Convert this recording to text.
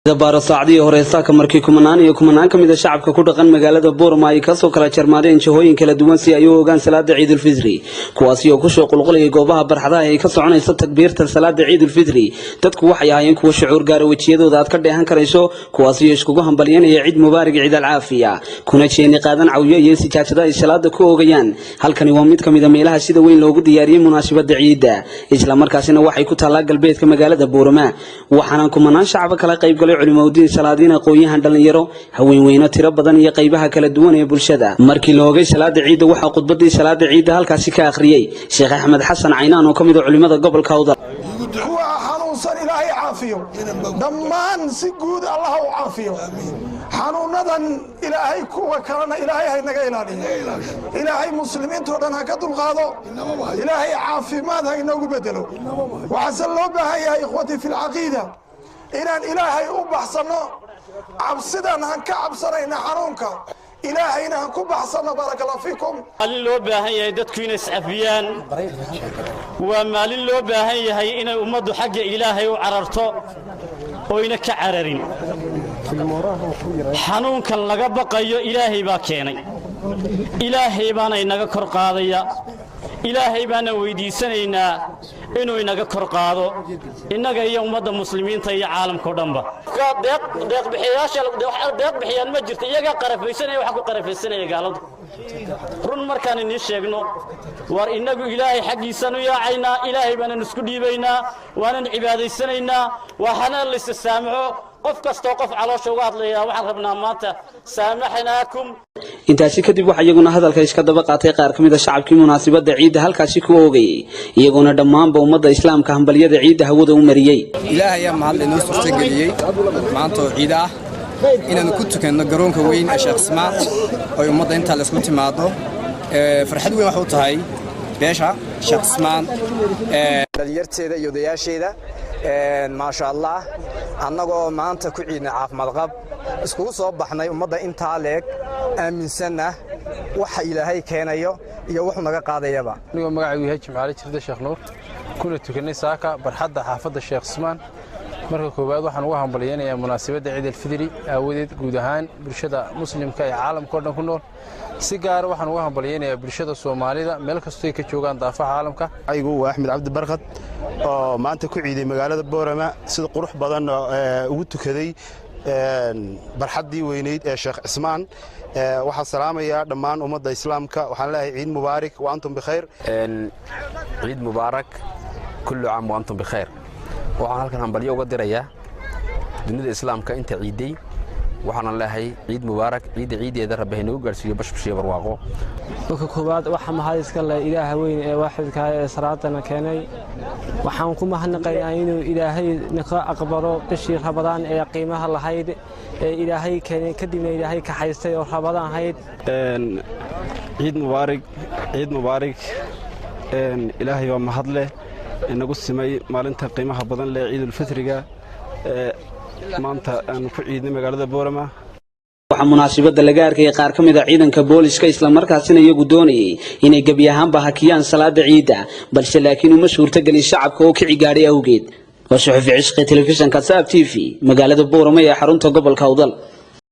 dabaara saacadii hore saaka markii kumanaan kamid ah shacabka ku dhaqan magaalada Borama ay ka soo kala jarmaadeen jihooyin kala duwan si ay u ogaan salaada Ciidul Fitri kuwaasi oo ku soo qulqulayay goobaha barxadaha ay ka soconayso takbiirta salaada Ciidul Fitri dadku waxay ahaayeen kuwa shucuur gaar wajiyadooda aad ka dheehan karayso kuwaasi oo iskugu hambalyeynaya Ciid Mubaarak Ciid al-Caafiya kuna jeeni qaadan caawiyo iyo sijaajada ay salaada ku oogayaan halkani waa mid kamid ah meelaha sida weyn loogu diyaariyay munaasabada ciida isla markaasina waxay ku taalaa galbeedka magaalada Borama waxaana kumanaan shacab kala qayb galay culimada salaadiina qooyahan dhalinyaro haweenweyno tiro badan iyo qaybaha kala duwan ee bulshada markii loogay salaada ciida waxa khudbadii salaada ciida halkaasi ka akhriyay Sheekh Axmed Xasan Caynaan oo kamid ah culimada gobolka Awdal kuwa xanuunsan Ilaahay caafiyo dhammaan si guud Allah u caafiyo xanuunadan Ilaahay kuwa kalena Ilaahay hay naga ilaaliyo Ilaahay muslimiinta dhan ha ka dulqaado Ilaahay caafimaad ha inagu bedelo waxa loo baahan yahay ikhwati fil aqeeda inaan Ilaahay u baxsano cabsidan han ka cabsanayna xanuunka ilaahayna han ku baxsano barakallahu fiikum maalin loo baahan yahay dadku inay iscafiyaan waa maalin loo baahan yahay inay ummaddu xagga Ilaahay u cararto oo ina ka cararin xanuunkan laga baqayo Ilaahay baa keenay Ilaahay baana inaga kor qaadaya Ilaahay baana weydiisanaynaa inuu inaga kor qaado inaga iyo ummadda muslimiinta iyo caalamka oo dhanba deeq bixiyaan ma jirto iyaga qarafaysanaya waxa ku qarafaysanaya gaaladu run markaan inii sheegno war inagu Ilaahay xaqiisanu yaacaynaa Ilaahay baana isku dhiibaynaa waana cibaadaysanaynaa waxana la istaamaxo qof kasto qof caloosha uga hadlaya waxaan rabnaa maanta saamaxnaakum intaasi kadib waxa iyaguna hadalka iska daba qaatay qaar kamid ah shacabkii munaasabada ciid halkaasi ku oogayay iyaguna dhammaanba ummadda islaamka hambaliyada ciid hawada u mariyay Ilaahay ma hadlay noo soo tageliyay maanta ciid ah inaan ku tukano garoonka weyn ee Sheekh Csimada oo ummadda inta la isku timaado farxad weyn wax u tahay beesha Sheekh Csimada dhalinyarteeda iyo odayaasheeda ma sha Allah annagoo maanta ku ciidna caafimaad qab isku soo baxnay ummadda inta leeg aaminsanna waxa Ilaahay keenayo iyo wuxuu naga qaadayaba aniga magacaygu yahay Csimada jirda Sheekh Nuur kuna tukanay saaka barxadda xaafadda Sheekh Csimada marka koobaad waxaan ugu hambalyeeynaa munaasabada Ciid al-Fitri aawadeed guud ahaan bulshada muslimka ee caalamka oo dhan ku nool si gaar ah waxaan ugu hambalyeeynaa bulshada Soomaalida meel kasta ay ka joogaan daafaha caalamka aygu waa Axmed Cabdi Barqad oo maanta ku ciiday magaalada Borama sida qurux badan ugu tukaday barxaddii weyneyd ee Sheekh Csimada waxaan salaamayaa dhammaan ummadda islaamka waxaan leeyahay ciid mubaarak wa antum bikhair ciid mubaarak kullu aam wa antum bikhair waxaan halkan hambalyo uga dirayaa dunida islaamka inta ciiday waxaan leeyahay ciid mubaarak ciideeda rabbi inuu gaarsiiyo bashbashiyo barwaaqo dadka koobaad waxa mahadiska la Ilaahay weyn ee waaxidka ee salaadana keenay waxaan ku mahadnaqayaa inuu Ilaahay naga aqbalo bishii Ramadaan ee qiimaha lahayd ee Ilaahay keenay kadibna Ilaahay ka haystay oo Ramadaan ahayd ciid mubaarak Ilaahay waa mahadle inagu simay maalinta qiimaha badan leh Ciidul Fitriga maanta aan ku ciidnay magaalada Borama waxa munaasabada laga arkay qaar kamid ah ciidanka booliska isla markaasina iyagu doonayay inay gabi ahaanba hakiyaan salaada ciida balse laakiin uma suurtagelin shacabka oo kici gaadhay awgeed waa suxufi cishqi telefishanka Saab TV magaalada Borama ee xarunta gobolka Awdal